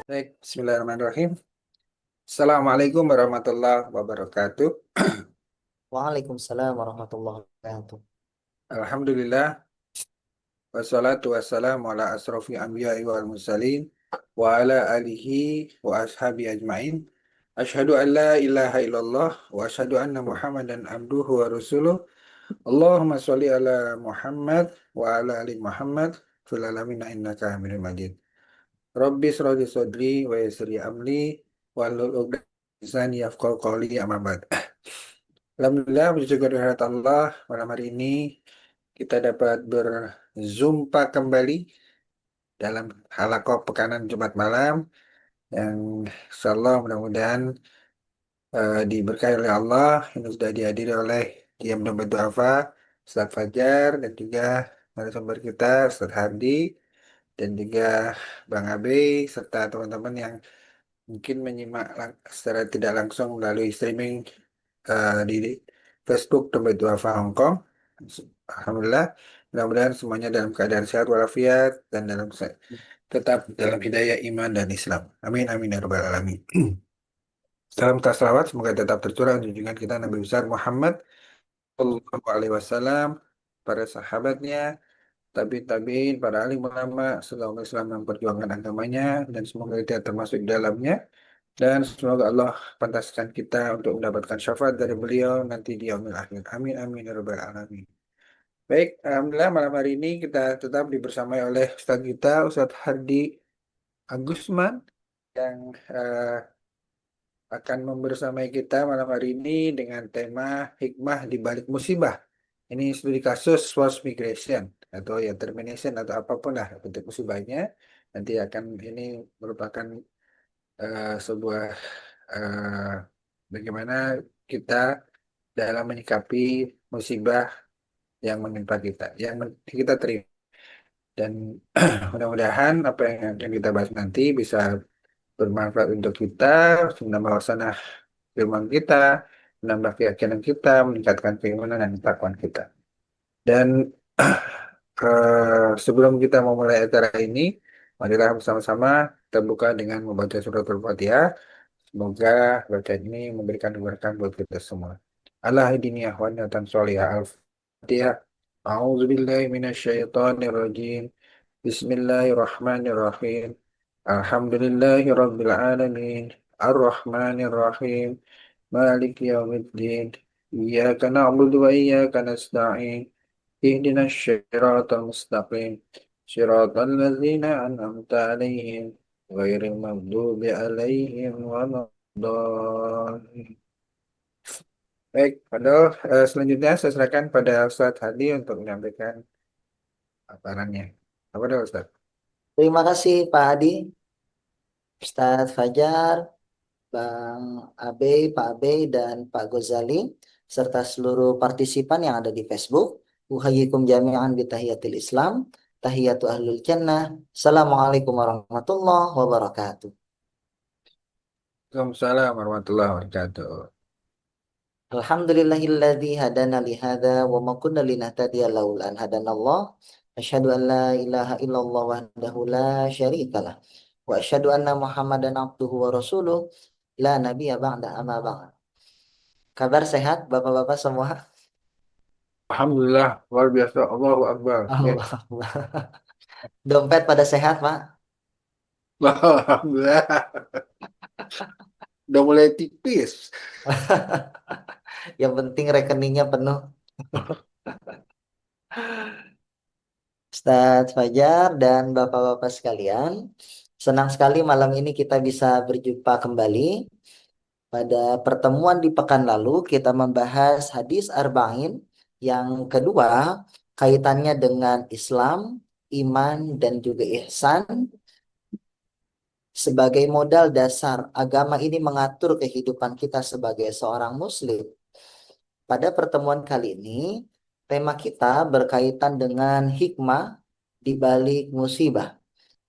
Baik, Bismillahirrahmanirrahim. Assalamualaikum warahmatullahi wabarakatuh. Waalaikumsalam warahmatullahi wabarakatuh. Alhamdulillah, wassalatu wassalamu ala asrofi anbiya'i wal mursalin wa ala alihi wa ashabi ajmain. Ashhadu an la ilaha illallah wa ashhadu anna Muhammadan abduhu wa rasuluh. Allahumma sholli ala Muhammad wa ala ali Muhammad fil alamin innaka Hamidum Majid. Rabbi shrah li sadri wa yassir li amri wahlul 'uqdatam min lisani yafqahu qawli amma ba'd. Alhamdulillah, bersyukur kehadirat Allah, malam hari ini kita dapat berzumpa kembali dalam halaqah pekanan Jumat malam yang insya Allah mudah-mudahan diberkahi oleh Allah. Ini sudah dihadiri oleh Diam dan Duafa, Ustaz Fajar, dan juga narasumber kita Ustaz Hardi, dan juga Bang Abe, serta teman-teman yang mungkin menyimak secara tidak langsung melalui streaming di Facebook Dompet Duafa Hong Kong. Alhamdulillah, mudah-mudahan semuanya dalam keadaan sehat walafiat dan tetap dalam hidayah iman dan Islam. Amin amin ya rabbal alamin. Salam tas selawat semoga tetap tercurah junjungan kita Nabi besar Muhammad Shallallahu Alaihi Wasallam, para sahabatnya, tabiin, para alim ulama, seluruh Islam yang memperjuangkan agamanya, dan semoga kita termasuk di dalamnya. Dan semoga Allah pantaskan kita untuk mendapatkan syafaat dari beliau nanti di yaumil akhir. Amin amin ya rabbal alamin. Baik, alhamdulillah malam hari ini kita tetap dibersamai oleh Ustadz kita, Ustadz Hardi Agusman, yang akan membersamai kita malam hari ini dengan tema hikmah di balik musibah. Ini studi kasus forced migration atau ya termination atau apapun lah bentuk musibahnya. Nanti akan ini merupakan sebuah eh, bagaimana kita dalam menyikapi musibah yang menimpa kita, kita terima. Dan mudah-mudahan apa yang akan kita bahas nanti bisa bermanfaat untuk kita, menambah wawasan firman kita, menambah keyakinan kita, meningkatkan keimanan dan ketakwaan kita. Dan sebelum kita memulai acara ini, marilah bersama-sama kita buka dengan membaca surat Al-Fatihah. Semoga bacaan ini memberikan keberkahan buat kita semua. Allah idini ahwan dan sholihah al-Fatihah. A'udzubillahi minasyaitonirrajim. Bismillahirrahmanirrahim. Alhamdulillahi Rabbil Alamin. Ar-Rahmanir-Rahim. Maliki yaumiddin. Iyyaka na'budu wa iyyaka nasta'in. Ihdinas syiratal mustaqim. Syiratal ladzina an'amta 'alaihim ghairil maghdubi 'alaihim waladdallin. Baik, selanjutnya saya serahkan pada Ustadz Hadi untuk menyampaikan paparannya. Apa dah Ustadz? Terima kasih Pak Adi, Ustadz Fajar, Bang Abe, Pak Abe, dan Pak Gozali, serta seluruh partisipan yang ada di Facebook. Uhayikum jami'an bitahiyatil Islam, tahiyatu ahlul jannah. Assalamualaikum warahmatullahi wabarakatuh. Waalaikumsalam warahmatullahi wabarakatuh. Alhamdulillahilladzi hadana lihada wa ma kunna linahtadiya laula an hadanallah. Asyhadu an la ilaha illallah wahdahu la syarikalah. Wa asyhadu anna Muhammadan abduhu wa rasuluh la nabiyya ba'da amma ba'd. Kabar sehat Bapak-bapak semua? Alhamdulillah, luar biasa. Allahu Akbar. Ya. Allah. Dompet pada sehat, Pak? Alhamdulillah. Udah mulai tipis. Yang penting rekeningnya penuh. Ustadz Fajar dan Bapak-bapak sekalian, senang sekali malam ini kita bisa berjumpa kembali. Pada pertemuan di pekan lalu kita membahas hadis Arba'in yang kedua kaitannya dengan Islam, iman dan juga ihsan sebagai modal dasar agama ini mengatur kehidupan kita sebagai seorang muslim. Pada pertemuan kali ini tema kita berkaitan dengan hikmah di balik musibah.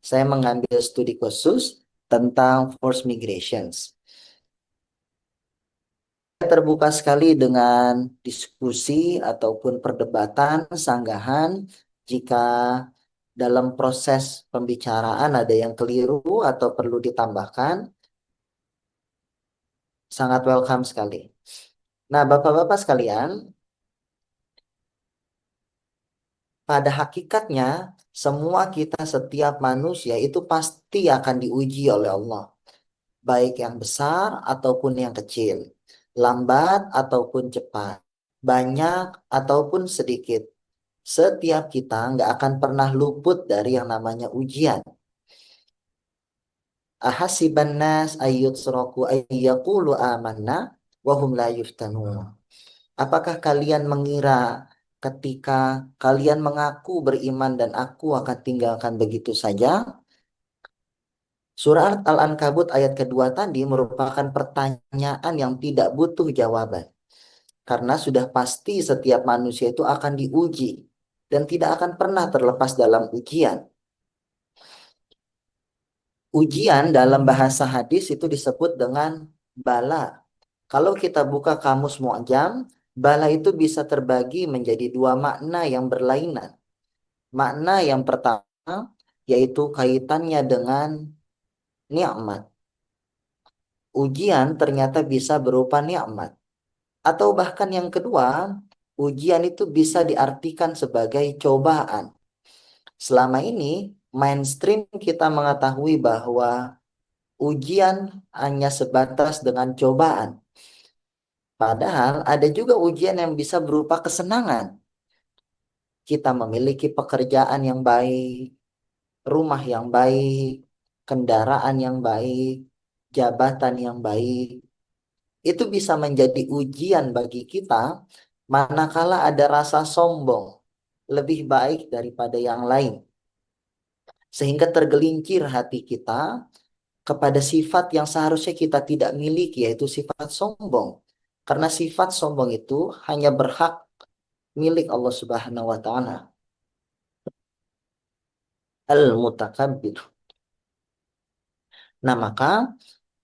Saya mengambil studi khusus tentang forced migrations. Terbuka sekali dengan diskusi ataupun perdebatan, sanggahan jika dalam proses pembicaraan ada yang keliru atau perlu ditambahkan, sangat welcome sekali. Nah, Bapak-Bapak sekalian, pada hakikatnya semua kita setiap manusia itu pasti akan diuji oleh Allah, baik yang besar ataupun yang kecil, lambat ataupun cepat, banyak ataupun sedikit. Setiap kita nggak akan pernah luput dari yang namanya ujian. Ahasiban nas ayyutsraku ayyaqulu amanna wa hum la yuftanun. Apakah kalian mengira ketika kalian mengaku beriman dan aku akan tinggalkan begitu saja? Surah Al-Ankabut ayat kedua tadi merupakan pertanyaan yang tidak butuh jawaban. Karena sudah pasti setiap manusia itu akan diuji dan tidak akan pernah terlepas dalam ujian. Ujian dalam bahasa hadis itu disebut dengan bala. Kalau kita buka kamus Mu'jam, bala itu bisa terbagi menjadi dua makna yang berlainan. Makna yang pertama yaitu kaitannya dengan nikmat. Ujian ternyata bisa berupa nikmat. Atau bahkan yang kedua, ujian itu bisa diartikan sebagai cobaan. Selama ini mainstream kita mengetahui bahwa ujian hanya sebatas dengan cobaan. Padahal ada juga ujian yang bisa berupa kesenangan. Kita memiliki pekerjaan yang baik, rumah yang baik, kendaraan yang baik, jabatan yang baik. Itu bisa menjadi ujian bagi kita manakala ada rasa sombong lebih baik daripada yang lain. Sehingga tergelincir hati kita kepada sifat yang seharusnya kita tidak miliki, yaitu sifat sombong. Karena sifat sombong itu hanya berhak milik Allah Subhanahu wa taala. Al-Mutakabbir. Nah, maka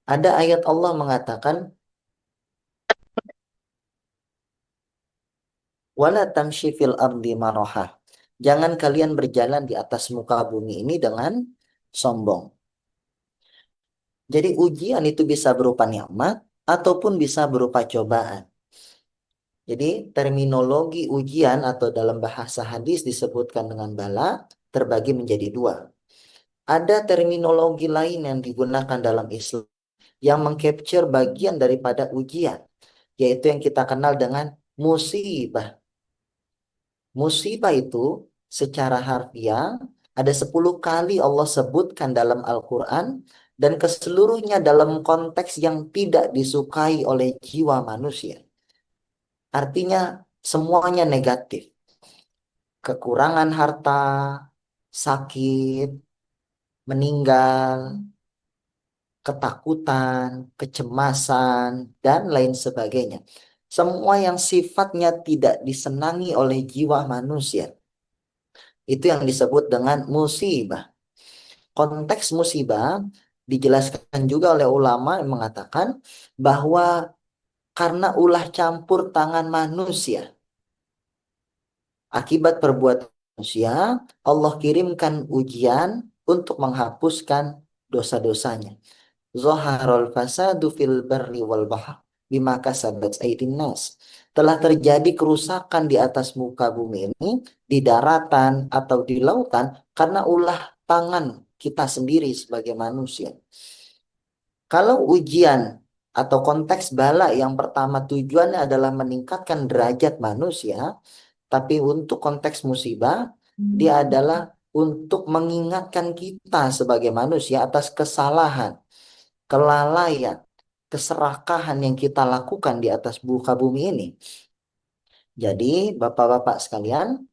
ada ayat Allah mengatakan wala tamshi fil ardi maraha. Jangan kalian berjalan di atas muka bumi ini dengan sombong. Jadi ujian itu bisa berupa nikmat ataupun bisa berupa cobaan. Jadi terminologi ujian atau dalam bahasa hadis disebutkan dengan bala terbagi menjadi dua. Ada terminologi lain yang digunakan dalam Islam yang mengcapture bagian daripada ujian, yaitu yang kita kenal dengan musibah. Musibah itu secara harfiah ada 10 kali Allah sebutkan dalam Al-Quran dan keseluruhnya dalam konteks yang tidak disukai oleh jiwa manusia. Artinya semuanya negatif. Kekurangan harta, sakit, meninggal, ketakutan, kecemasan, dan lain sebagainya. Semua yang sifatnya tidak disenangi oleh jiwa manusia. Itu yang disebut dengan musibah. Konteks musibah dijelaskan juga oleh ulama yang mengatakan bahwa karena ulah campur tangan manusia, akibat perbuatan manusia, Allah kirimkan ujian untuk menghapuskan dosa-dosanya. Zoharul fasadu fil barri wal bahr bima kasabat aydin nas. Telah terjadi kerusakan di atas muka bumi ini, di daratan atau di lautan karena ulah tangan kita sendiri sebagai manusia. Kalau ujian atau konteks bala yang pertama tujuannya adalah meningkatkan derajat manusia, tapi untuk konteks musibah, dia adalah untuk mengingatkan kita sebagai manusia atas kesalahan, kelalaian, keserakahan yang kita lakukan di atas muka bumi ini. Jadi, Bapak-bapak sekalian,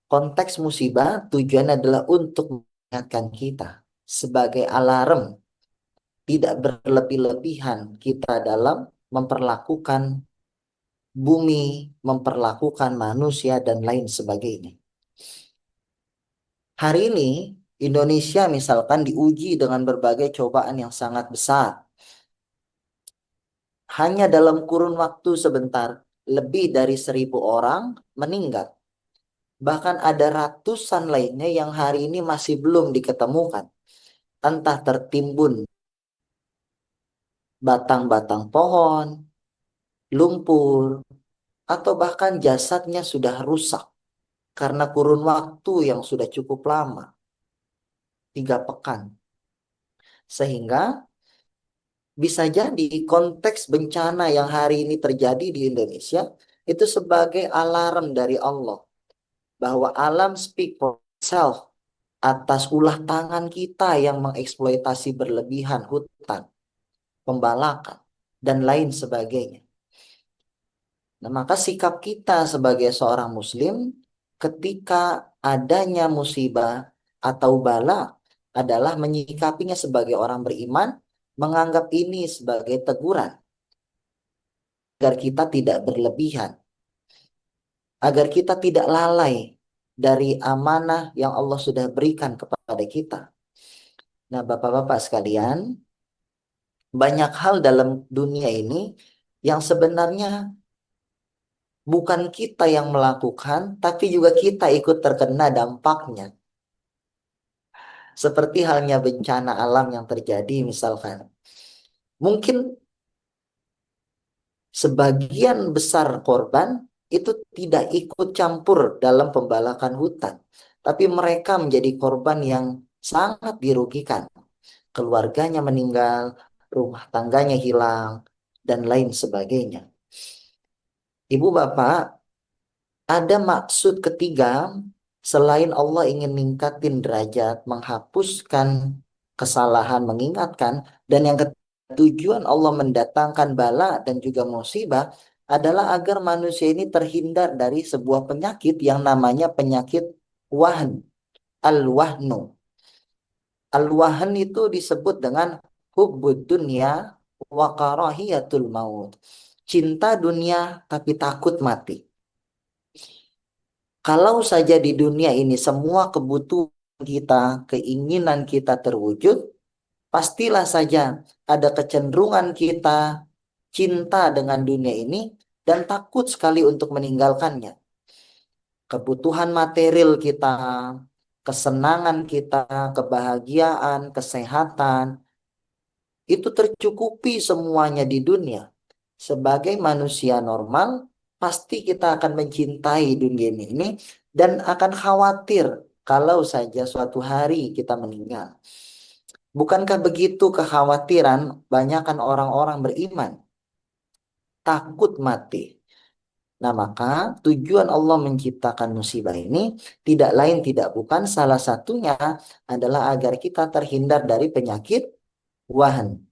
konteks musibah tujuannya adalah untuk mengingatkan kita sebagai alarm, tidak berlebih-lebihan kita dalam memperlakukan bumi, memperlakukan manusia, dan lain sebagainya. Hari ini, Indonesia misalkan diuji dengan berbagai cobaan yang sangat besar. Hanya dalam kurun waktu sebentar, lebih dari 1.000 orang meninggal. Bahkan ada ratusan lainnya yang hari ini masih belum diketemukan. Entah tertimbun batang-batang pohon, lumpur, atau bahkan jasadnya sudah rusak karena kurun waktu yang sudah cukup lama, 3 pekan. Sehingga bisa jadi konteks bencana yang hari ini terjadi di Indonesia itu sebagai alarm dari Allah bahwa alam speak for itself atas ulah tangan kita yang mengeksploitasi berlebihan hutan, pembalakan, dan lain sebagainya. Nah, maka sikap kita sebagai seorang muslim ketika adanya musibah atau bala adalah menyikapinya sebagai orang beriman, menganggap ini sebagai teguran agar kita tidak berlebihan, agar kita tidak lalai dari amanah yang Allah sudah berikan kepada kita. Nah, Bapak-bapak sekalian, banyak hal dalam dunia ini yang sebenarnya bukan kita yang melakukan, tapi juga kita ikut terkena dampaknya. Seperti halnya bencana alam yang terjadi misalkan. Mungkin sebagian besar korban itu tidak ikut campur dalam pembalakan hutan. Tapi mereka menjadi korban yang sangat dirugikan. Keluarganya meninggal, rumah tangganya hilang, dan lain sebagainya. Ibu bapak, ada maksud ketiga selain Allah ingin ningkatin derajat, menghapuskan kesalahan, mengingatkan, dan yang tujuan Allah mendatangkan bala dan juga musibah adalah agar manusia ini terhindar dari sebuah penyakit yang namanya penyakit wahn, al-wahnu. Al-wahn itu disebut dengan hubbud dunya wa karahiyatul maut. Cinta dunia tapi takut mati. Kalau saja di dunia ini semua kebutuhan kita, keinginan kita terwujud, pastilah saja ada kecenderungan kita cinta dengan dunia ini dan takut sekali untuk meninggalkannya. Kebutuhan material kita, kesenangan kita, kebahagiaan, kesehatan, itu tercukupi semuanya di dunia. Sebagai manusia normal, pasti kita akan mencintai dunia ini dan akan khawatir kalau saja suatu hari kita meninggal. Bukankah begitu kekhawatiran banyakkan orang-orang beriman? Takut mati. Nah, maka tujuan Allah menciptakan musibah ini tidak lain tidak bukan salah satunya adalah agar kita terhindar dari penyakit wahan,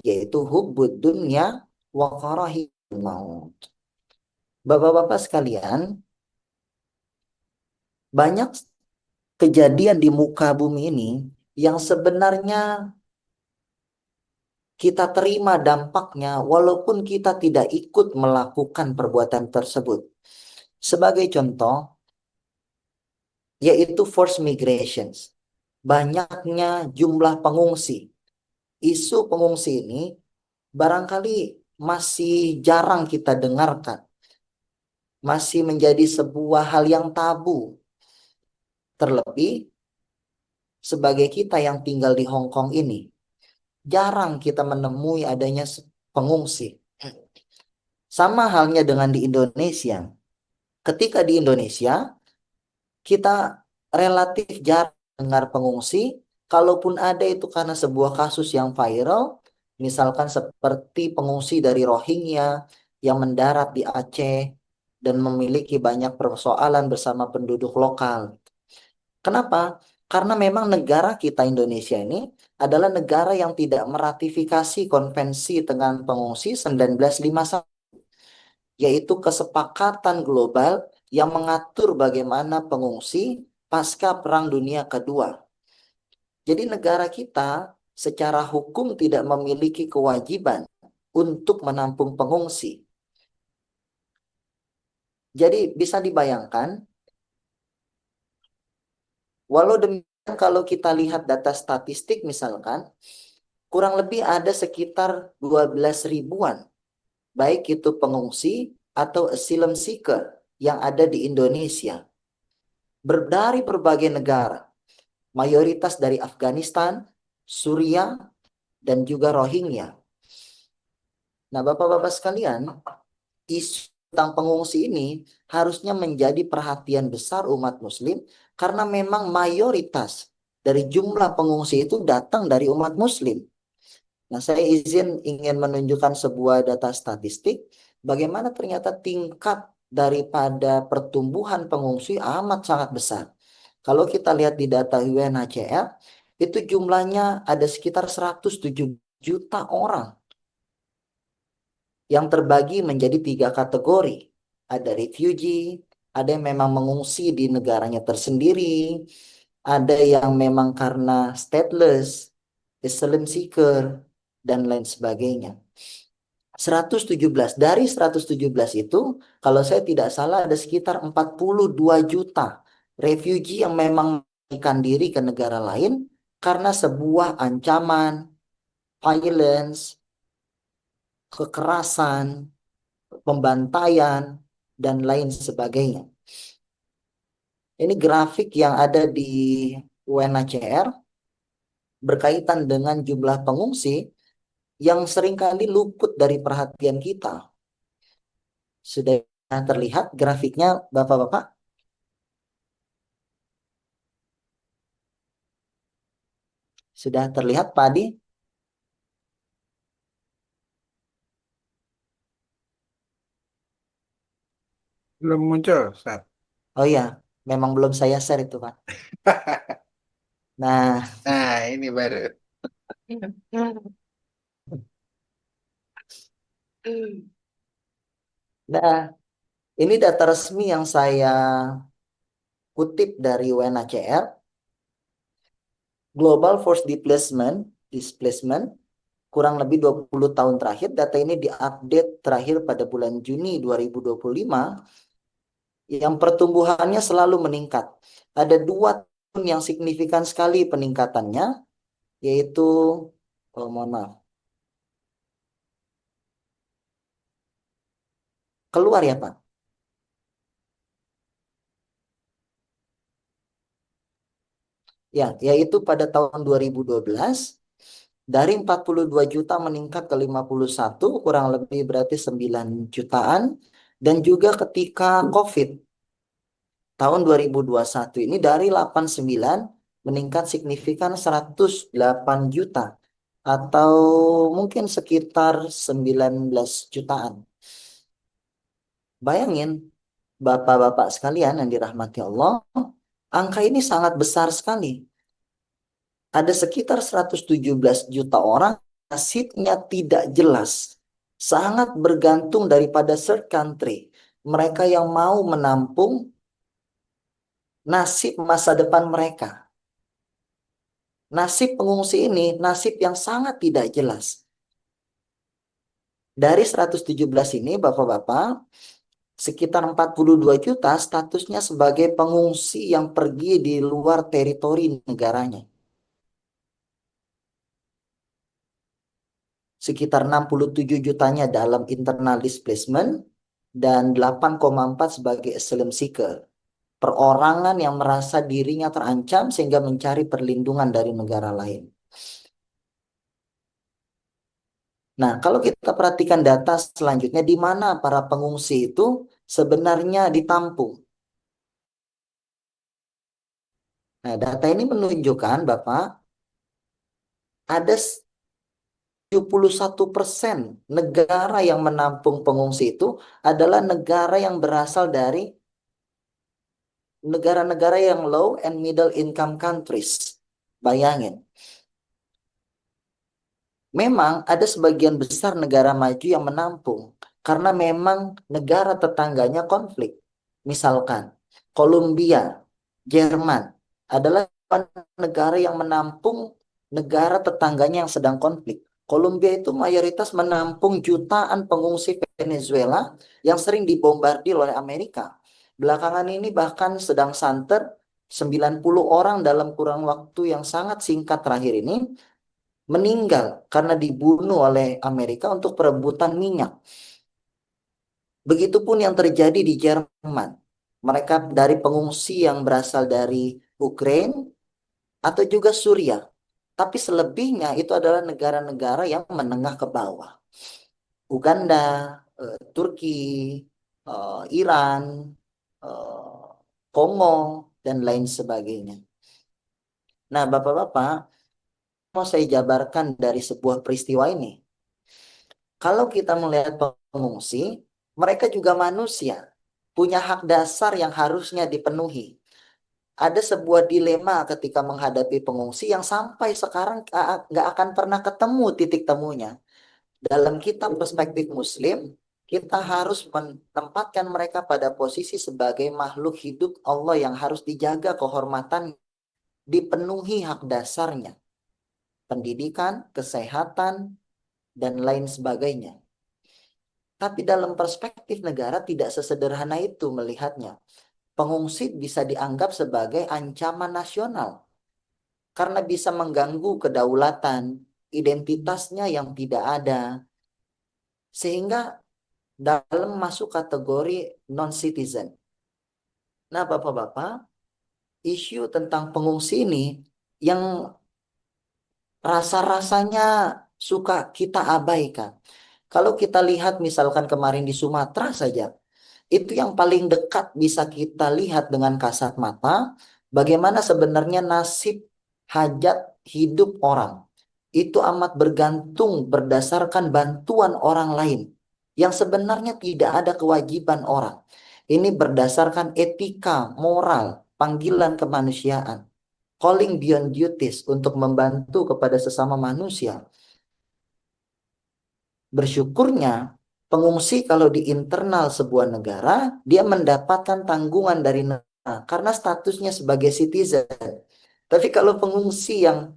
yaitu hubbud dunya wa karahiyul maut. Bapak-bapak sekalian, banyak kejadian di muka bumi ini yang sebenarnya kita terima dampaknya walaupun kita tidak ikut melakukan perbuatan tersebut. Sebagai contoh, yaitu forced migrations. Banyaknya jumlah pengungsi. Isu pengungsi ini barangkali masih jarang kita dengarkan. Masih menjadi sebuah hal yang tabu. Terlebih sebagai kita yang tinggal di Hong Kong ini, jarang kita menemui adanya pengungsi. Sama halnya dengan di Indonesia. Ketika di Indonesia, kita relatif jarang dengar pengungsi. Kalaupun ada itu karena sebuah kasus yang viral, misalkan seperti pengungsi dari Rohingya yang mendarat di Aceh dan memiliki banyak persoalan bersama penduduk lokal. Kenapa? Karena memang negara kita Indonesia ini adalah negara yang tidak meratifikasi konvensi tentang pengungsi 1951, yaitu kesepakatan global yang mengatur bagaimana pengungsi pasca Perang Dunia Kedua. Jadi negara kita secara hukum tidak memiliki kewajiban untuk menampung pengungsi. Jadi bisa dibayangkan, walau demikian kalau kita lihat data statistik misalkan, kurang lebih ada sekitar 12 ribuan, baik itu pengungsi atau asylum seeker yang ada di Indonesia. dari berbagai negara, mayoritas dari Afghanistan, Suriah, dan juga Rohingya. Nah, Bapak-Bapak sekalian, isu tentang pengungsi ini harusnya menjadi perhatian besar umat Muslim karena memang mayoritas dari jumlah pengungsi itu datang dari umat Muslim. Nah, saya ingin menunjukkan sebuah data statistik bagaimana ternyata tingkat daripada pertumbuhan pengungsi amat sangat besar. Kalau kita lihat di data UNHCR, itu jumlahnya ada sekitar 107 juta orang yang terbagi menjadi 3 kategori. Ada refugee, ada yang memang mengungsi di negaranya tersendiri, ada yang memang karena stateless, asylum seeker, dan lain sebagainya. 117 dari 117 itu, kalau saya tidak salah ada sekitar 42 juta refugee yang memang melarikan diri ke negara lain karena sebuah ancaman, violence, kekerasan, pembantaian, dan lain sebagainya. Ini grafik yang ada di UNHCR berkaitan dengan jumlah pengungsi yang seringkali luput dari perhatian kita. Sudah terlihat grafiknya, Bapak-Bapak? Sudah terlihat, Pak Adi? Belum muncul, Ustaz. Oh iya, memang belum saya share itu, Pak. Nah, Nah, ini baru. nah, ini data resmi yang saya kutip dari UNHCR. Global Force Displacement kurang lebih 20 tahun terakhir. Data ini diupdate terakhir pada bulan Juni 2025, yang pertumbuhannya selalu meningkat. Ada 2 tahun yang signifikan sekali peningkatannya, yaitu, oh mohon maaf, keluar ya Pak. Ya, yaitu pada tahun 2012 dari 42 juta meningkat ke 51, kurang lebih berarti 9 jutaan. Dan juga ketika COVID tahun 2021 ini dari 89 meningkat signifikan 108 juta atau mungkin sekitar 19 jutaan. Bayangin Bapak-bapak sekalian yang dirahmati Allah, angka ini sangat besar sekali. Ada sekitar 117 juta orang nasibnya tidak jelas. Sangat bergantung daripada third country. Mereka yang mau menampung nasib masa depan mereka. Nasib pengungsi ini nasib yang sangat tidak jelas. Dari 117 ini, Bapak-bapak, sekitar 42 juta statusnya sebagai pengungsi yang pergi di luar teritori negaranya. Sekitar 67 jutanya dalam internal displacement dan 8,4 sebagai asylum seeker. Perorangan yang merasa dirinya terancam sehingga mencari perlindungan dari negara lain. Nah, kalau kita perhatikan data selanjutnya, di mana para pengungsi itu sebenarnya ditampung. Nah, data ini menunjukkan, Bapak, ada 71% negara yang menampung pengungsi itu adalah negara yang berasal dari negara-negara yang low and middle income countries. Bayangin. Memang ada sebagian besar negara maju yang menampung karena memang negara tetangganya konflik. Misalkan Kolombia, Jerman adalah negara yang menampung negara tetangganya yang sedang konflik. Kolombia itu mayoritas menampung jutaan pengungsi Venezuela yang sering dibombardir oleh Amerika. Belakangan ini bahkan sedang santer 90 orang dalam kurang waktu yang sangat singkat terakhir ini meninggal karena dibunuh oleh Amerika untuk perebutan minyak. Begitupun yang terjadi di Jerman. Mereka dari pengungsi yang berasal dari Ukraina atau juga Suriah. Tapi selebihnya itu adalah negara-negara yang menengah ke bawah. Uganda, Turki, Iran, eh, Kongo, dan lain sebagainya. Nah, Bapak-Bapak, mau saya jabarkan dari sebuah peristiwa ini. Kalau kita melihat pengungsi, mereka juga manusia, punya hak dasar yang harusnya dipenuhi. Ada sebuah dilema ketika menghadapi pengungsi yang sampai sekarang nggak akan pernah ketemu titik temunya. Dalam kitab perspektif Muslim, kita harus menempatkan mereka pada posisi sebagai makhluk hidup Allah yang harus dijaga kehormatan, dipenuhi hak dasarnya, pendidikan, kesehatan, dan lain sebagainya. Tapi dalam perspektif negara tidak sesederhana itu melihatnya. Pengungsi bisa dianggap sebagai ancaman nasional karena bisa mengganggu kedaulatan, identitasnya yang tidak ada, sehingga dalam masuk kategori non-citizen. Nah, Bapak-Bapak, isu tentang pengungsi ini yang rasa-rasanya suka kita abaikan. Kalau kita lihat misalkan kemarin di Sumatera saja, itu yang paling dekat bisa kita lihat dengan kasat mata, bagaimana sebenarnya nasib hajat hidup orang. Itu amat bergantung berdasarkan bantuan orang lain, yang sebenarnya tidak ada kewajiban orang. Ini berdasarkan etika, moral, panggilan kemanusiaan, calling beyond duties untuk membantu kepada sesama manusia. Bersyukurnya, pengungsi kalau di internal sebuah negara, dia mendapatkan tanggungan dari negara karena statusnya sebagai citizen. Tapi kalau pengungsi yang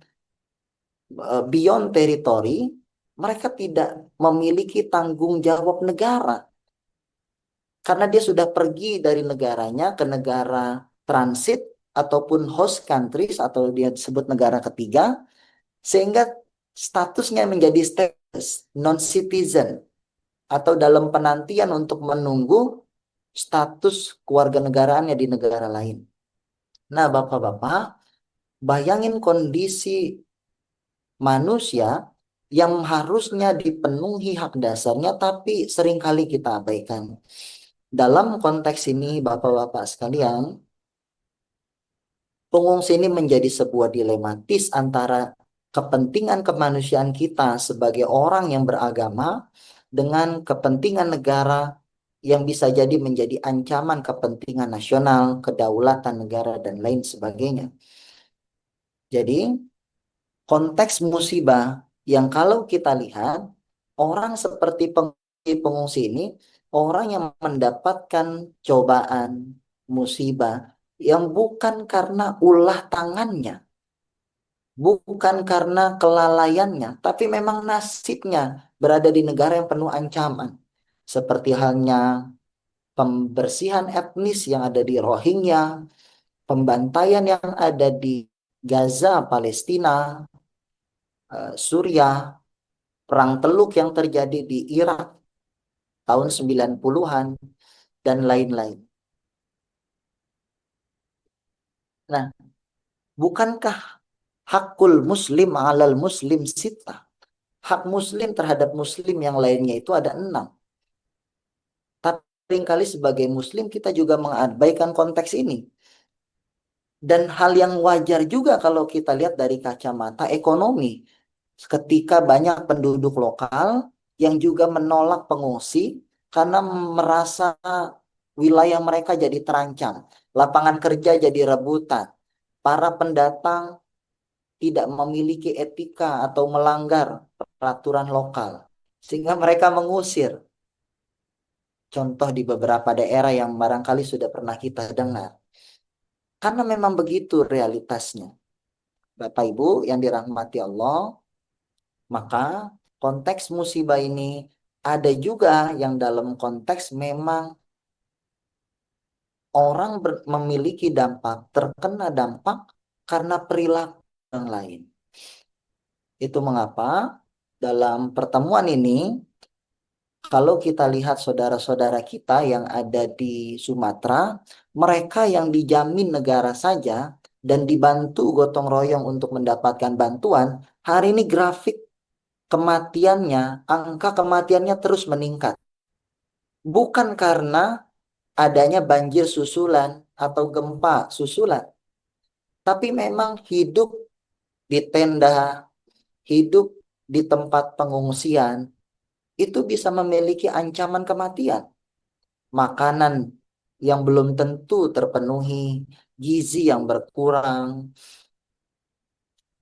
beyond territory, mereka tidak memiliki tanggung jawab negara karena dia sudah pergi dari negaranya ke negara transit ataupun host countries atau dia disebut negara ketiga, sehingga statusnya menjadi status non-citizen atau dalam penantian untuk menunggu status kewarganegaraannya di negara lain. Nah, Bapak-bapak, bayangin kondisi manusia yang harusnya dipenuhi hak dasarnya, tapi seringkali kita abaikan. Dalam konteks ini, Bapak-bapak sekalian, pengungsi ini menjadi sebuah dilematis antara kepentingan kemanusiaan kita sebagai orang yang beragama dengan kepentingan negara yang bisa jadi menjadi ancaman kepentingan nasional, kedaulatan negara, dan lain sebagainya. Jadi, konteks musibah yang kalau kita lihat, orang seperti pengungsi ini, orang yang mendapatkan cobaan, musibah, yang bukan karena ulah tangannya, bukan karena kelalaiannya, tapi memang nasibnya berada di negara yang penuh ancaman. Seperti halnya pembersihan etnis yang ada di Rohingya, pembantaian yang ada di Gaza, Palestina, Suriah, perang teluk yang terjadi di Irak tahun 90-an, dan lain-lain. Nah, bukankah hakul muslim alal muslim sita? Hak muslim terhadap muslim yang lainnya itu ada 6. Tapi seringkali sebagai muslim kita juga mengabaikan konteks ini. Dan hal yang wajar juga kalau kita lihat dari kacamata ekonomi. Ketika banyak penduduk lokal yang juga menolak pengungsi karena merasa wilayah mereka jadi terancam. Lapangan kerja jadi rebutan. Para pendatang tidak memiliki etika atau melanggar peraturan lokal. Sehingga mereka mengusir. Contoh di beberapa daerah yang barangkali sudah pernah kita dengar. Karena memang begitu realitasnya. Bapak Ibu yang dirahmati Allah, maka konteks musibah ini ada juga yang dalam konteks memang orang memiliki dampak, terkena dampak karena perilaku yang lain. Itu mengapa dalam pertemuan ini Kalau kita lihat saudara-saudara kita yang ada di Sumatera, mereka yang dijamin negara saja dan dibantu gotong royong untuk mendapatkan bantuan, hari ini grafik kematiannya, angka kematiannya terus meningkat. Bukan karena adanya banjir susulan atau gempa susulan, tapi memang hidup di tenda, hidup di tempat pengungsian, itu bisa memiliki ancaman kematian. Makanan yang belum tentu terpenuhi, gizi yang berkurang,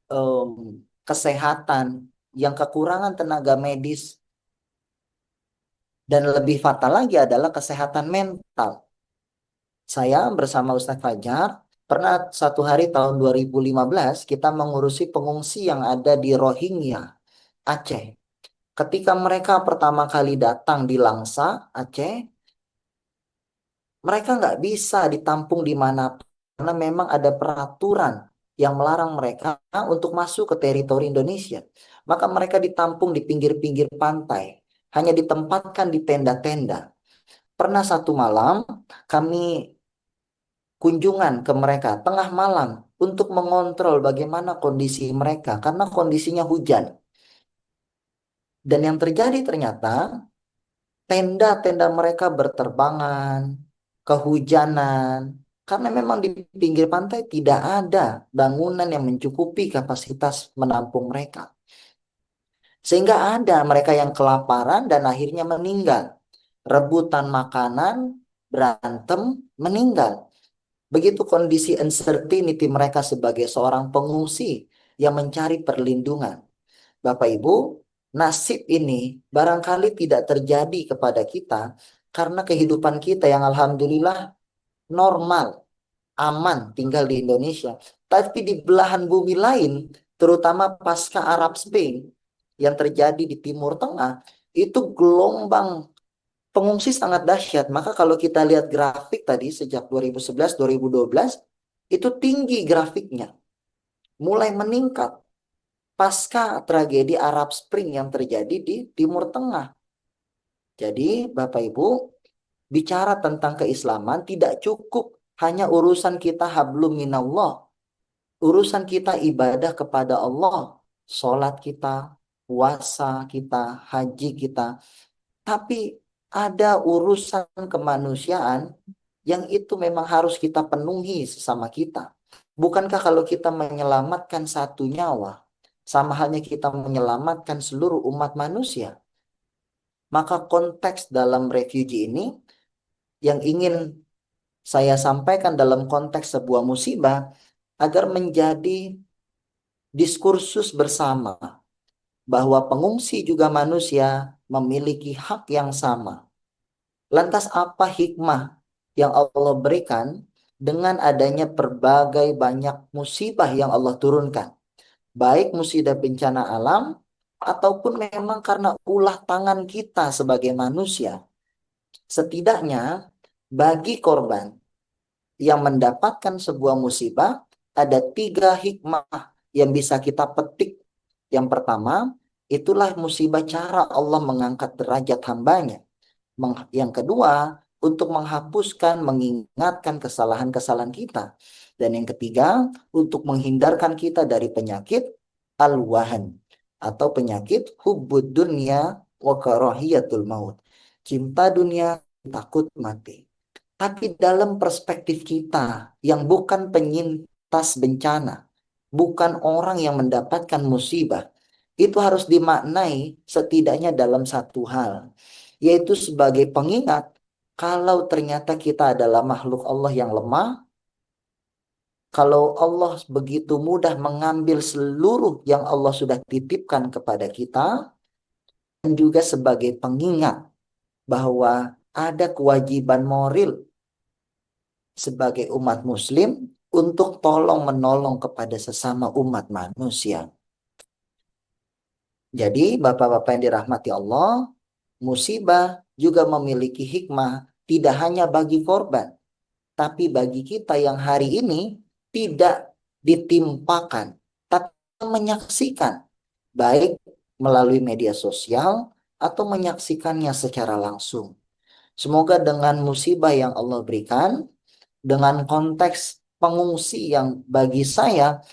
em, kesehatan yang kekurangan tenaga medis, dan lebih fatal lagi adalah kesehatan mental. Saya bersama Ustadz Fajar pernah satu hari tahun 2015 kita mengurusi pengungsi yang ada di Rohingya, Aceh. Ketika mereka pertama kali datang di Langsa, Aceh, mereka nggak bisa ditampung di mana karena memang ada peraturan yang melarang mereka untuk masuk ke teritori Indonesia. Maka mereka ditampung di pinggir-pinggir pantai, hanya ditempatkan di tenda-tenda. Pernah satu malam kami kunjungan ke mereka tengah malam untuk mengontrol bagaimana kondisi mereka karena kondisinya hujan. Dan yang terjadi ternyata tenda-tenda mereka berterbangan, kehujanan, karena memang di pinggir pantai tidak ada bangunan yang mencukupi kapasitas menampung mereka. Sehingga ada mereka yang kelaparan dan akhirnya meninggal. Rebutan makanan, berantem, meninggal. Begitu kondisi uncertainty mereka sebagai seorang pengungsi yang mencari perlindungan. Bapak Ibu, nasib ini barangkali tidak terjadi kepada kita karena kehidupan kita yang alhamdulillah normal, aman tinggal di Indonesia. Tapi di belahan bumi lain, terutama pasca Arab Spring yang terjadi di Timur Tengah, itu gelombang pengungsi sangat dahsyat. Maka kalau kita lihat grafik tadi sejak 2011-2012, itu tinggi grafiknya, mulai meningkat pasca tragedi Arab Spring yang terjadi di Timur Tengah. Jadi, Bapak Ibu, bicara tentang keislaman tidak cukup hanya urusan kita hablum minallah, urusan kita ibadah kepada Allah, sholat kita, puasa kita, haji kita, tapi ada urusan kemanusiaan yang itu memang harus kita penuhi sesama kita. Bukankah kalau kita menyelamatkan satu nyawa, sama halnya kita menyelamatkan seluruh umat manusia? Maka konteks dalam refugee ini yang ingin saya sampaikan dalam konteks sebuah musibah agar menjadi diskursus bersama bahwa pengungsi juga manusia memiliki hak yang sama. Lantas apa hikmah yang Allah berikan dengan adanya berbagai banyak musibah yang Allah turunkan? Baik musibah bencana alam ataupun memang karena ulah tangan kita sebagai manusia. Setidaknya bagi korban yang mendapatkan sebuah musibah ada 3 hikmah yang bisa kita petik. Yang pertama, itulah musibah cara Allah mengangkat derajat hambanya. Yang kedua, untuk menghapuskan, mengingatkan kesalahan-kesalahan kita. Dan yang ketiga, untuk menghindarkan kita dari penyakit al-wahan atau penyakit hubbud dunya wa karahiyatul maut. Cinta dunia, takut mati. Tapi dalam perspektif kita yang bukan penyintas bencana, bukan orang yang mendapatkan musibah, itu harus dimaknai setidaknya dalam satu hal, yaitu sebagai pengingat kalau ternyata kita adalah makhluk Allah yang lemah, kalau Allah begitu mudah mengambil seluruh yang Allah sudah titipkan kepada kita, dan juga sebagai pengingat bahwa ada kewajiban moral sebagai umat muslim untuk tolong menolong kepada sesama umat manusia. Jadi Bapak-Bapak yang dirahmati Allah, musibah juga memiliki hikmah tidak hanya bagi korban, tapi bagi kita yang hari ini tidak ditimpakan, tapi menyaksikan, baik melalui media sosial atau menyaksikannya secara langsung. Semoga dengan musibah yang Allah berikan, dengan konteks pengungsi yang bagi saya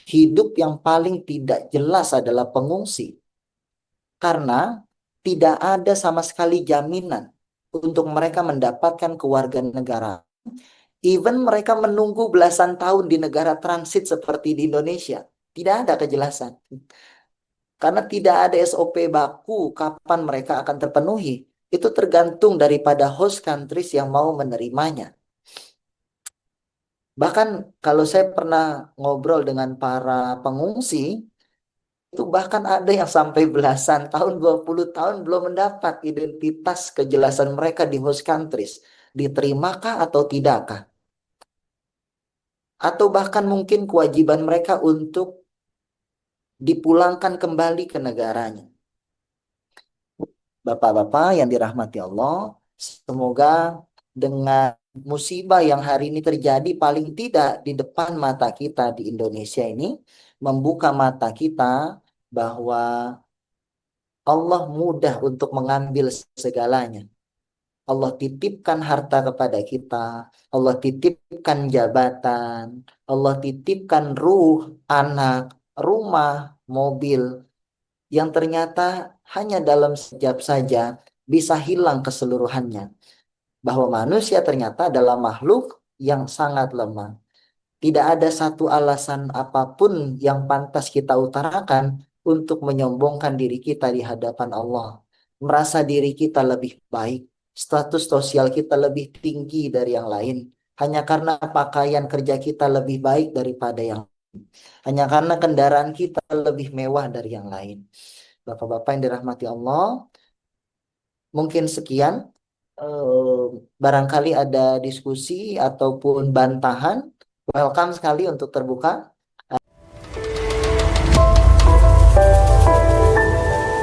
hidup yang paling tidak jelas adalah pengungsi. Karena tidak ada sama sekali jaminan untuk mereka mendapatkan kewarganegaraan. Even mereka menunggu belasan tahun di negara transit seperti di Indonesia. Tidak ada kejelasan. Karena tidak ada SOP baku kapan mereka akan terpenuhi. Itu tergantung daripada host countries yang mau menerimanya. Bahkan kalau saya pernah ngobrol dengan para pengungsi, itu bahkan ada yang sampai belasan tahun, 20 tahun belum mendapat identitas kejelasan mereka di host countries. Diterimakah atau tidakkah? Atau bahkan mungkin kewajiban mereka untuk dipulangkan kembali ke negaranya. Bapak-bapak yang dirahmati Allah, semoga dengan musibah yang hari ini terjadi paling tidak di depan mata kita di Indonesia ini, membuka mata kita bahwa Allah mudah untuk mengambil segalanya. Allah titipkan harta kepada kita, Allah titipkan jabatan, Allah titipkan ruh, anak, rumah, mobil, yang ternyata hanya dalam sekejap saja bisa hilang keseluruhannya. Bahwa manusia ternyata adalah makhluk yang sangat lemah. Tidak ada satu alasan apapun yang pantas kita utarakan untuk menyombongkan diri kita di hadapan Allah. Merasa diri kita lebih baik, status sosial kita lebih tinggi dari yang lain. Hanya karena pakaian kerja kita lebih baik daripada yang lain. Hanya karena kendaraan kita lebih mewah dari yang lain. Bapak-bapak yang dirahmati Allah, mungkin sekian. Eh, Barangkali ada diskusi ataupun bantahan, welcome sekali untuk terbuka.